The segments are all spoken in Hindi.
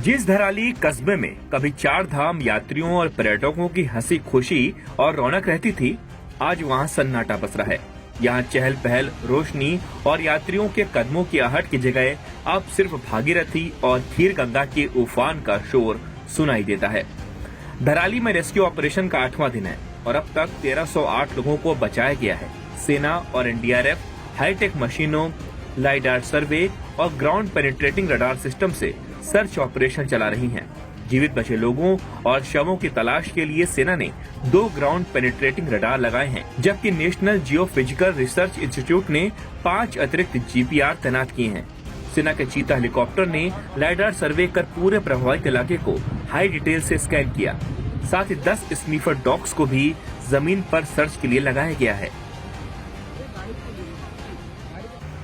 जिस धराली कस्बे में कभी 4 धाम यात्रियों और पर्यटकों की हंसी खुशी और रौनक रहती थी, आज वहाँ सन्नाटा पसरा है। यहाँ चहल पहल, रोशनी और यात्रियों के कदमों की आहट की जगह अब सिर्फ भागीरथी और खीर गंगा के उफान का शोर सुनाई देता है। धराली में रेस्क्यू ऑपरेशन का 8वां दिन है और अब तक 1308 लोगों को बचाया गया है। सेना और एनडीआरएफ हाईटेक मशीनों, लाइडार सर्वे और ग्राउंड पेनिट्रेटिंग रडार सिस्टम से सर्च ऑपरेशन चला रही हैं। जीवित बचे लोगों और शवों की तलाश के लिए सेना ने 2 ग्राउंड पेनिट्रेटिंग रडार लगाए हैं, जबकि नेशनल जियोफिजिकल रिसर्च इंस्टीट्यूट ने 5 अतिरिक्त जीपीआर तैनात किए हैं। सेना के चीता हेलीकॉप्टर ने लाइडार सर्वे कर पूरे प्रभावित इलाके को हाई डिटेल से स्कैन किया। साथ ही 10 स्नीफर डॉग्स को भी जमीन पर सर्च के लिए लगाया गया है।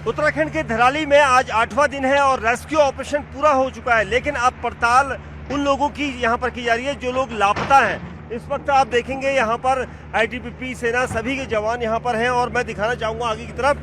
उत्तराखंड के धराली में आज 8वां दिन है और रेस्क्यू ऑपरेशन पूरा हो चुका है, लेकिन अब पड़ताल उन लोगों की यहाँ पर की जा रही है जो लोग लापता हैं। इस वक्त आप देखेंगे यहाँ पर आईटीबीपी, सेना, सभी के जवान यहाँ पर हैं और मैं दिखाना चाहूँगा आगे की तरफ।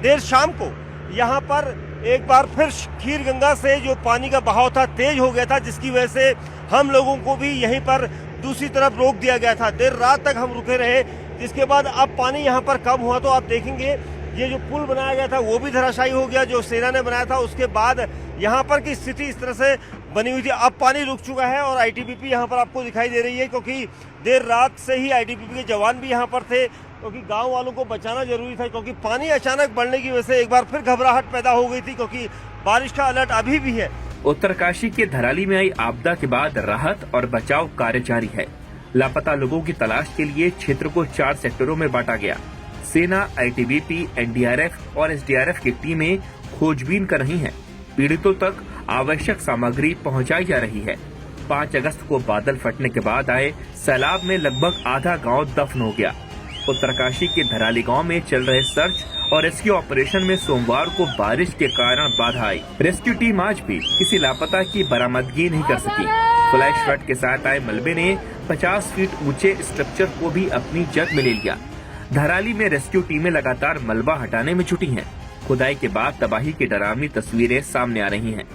देर शाम को यहाँ पर एक बार फिर खीर गंगा से जो पानी का बहाव था तेज हो गया था, जिसकी वजह से हम लोगों को भी यहीं पर दूसरी तरफ रोक दिया गया था। देर रात तक हम रुके रहे, जिसके बाद अब पानी यहाँ पर कम हुआ तो आप देखेंगे ये जो पुल बनाया गया था वो भी धराशायी हो गया, जो सेना ने बनाया था। उसके बाद यहाँ पर की स्थिति इस तरह से बनी हुई थी। अब पानी रुक चुका है और आईटीबीपी यहाँ पर आपको दिखाई दे रही है, क्योंकि देर रात से ही आईटीबीपी के जवान भी यहाँ पर थे, क्योंकि गांव वालों को बचाना जरूरी था, क्योंकि पानी अचानक बढ़ने की वजह से एक बार फिर घबराहट पैदा हो गई थी, क्योंकि बारिश का अलर्ट अभी भी है। उत्तरकाशी के धराली में आई आपदा के बाद राहत और बचाव कार्य जारी है। लापता लोगों की तलाश के लिए क्षेत्र को 4 सेक्टरों में बांटा गया। सेना, आईटीबीपी, एनडीआरएफ और एसडीआरएफ की टीमें खोजबीन कर रही हैं। पीड़ितों तक आवश्यक सामग्री पहुंचाई जा रही है। 5 अगस्त को बादल फटने के बाद आए सैलाब में लगभग आधा गांव दफन हो गया। उत्तरकाशी के धराली गांव में चल रहे सर्च और रेस्क्यू ऑपरेशन में सोमवार को बारिश के कारण बाधा आई। रेस्क्यू टीम आज भी किसी लापता की बरामदगी नहीं कर सकी। फ्लैश फ्लड के साथ आए मलबे ने 50 फीट ऊंचे स्ट्रक्चर को भी अपनी जद में ले लिया। धराली में रेस्क्यू टीमें लगातार मलबा हटाने में जुटी हैं। खुदाई के बाद तबाही की डरावनी तस्वीरें सामने आ रही हैं।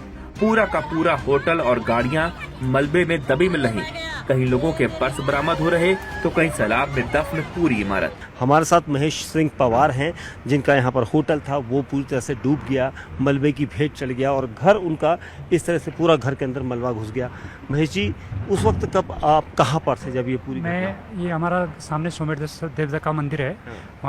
पूरा का पूरा होटल और गाड़ियां मलबे में दबी मिल रही। कहीं लोगों के पर्स बरामद हो रहे तो कहीं सैलाब में दफन पूरी इमारत। हमारे साथ महेश सिंह पवार हैं, जिनका यहाँ पर होटल था वो पूरी तरह से डूब गया, मलबे की भेंट चल गया और घर उनका इस तरह से पूरा घर के अंदर मलबा घुस गया। महेश जी, उस वक्त कब आप कहाँ पर थे जब ये पूरी? ये हमारा सामने सोमेर देवता का मंदिर है, वहाँ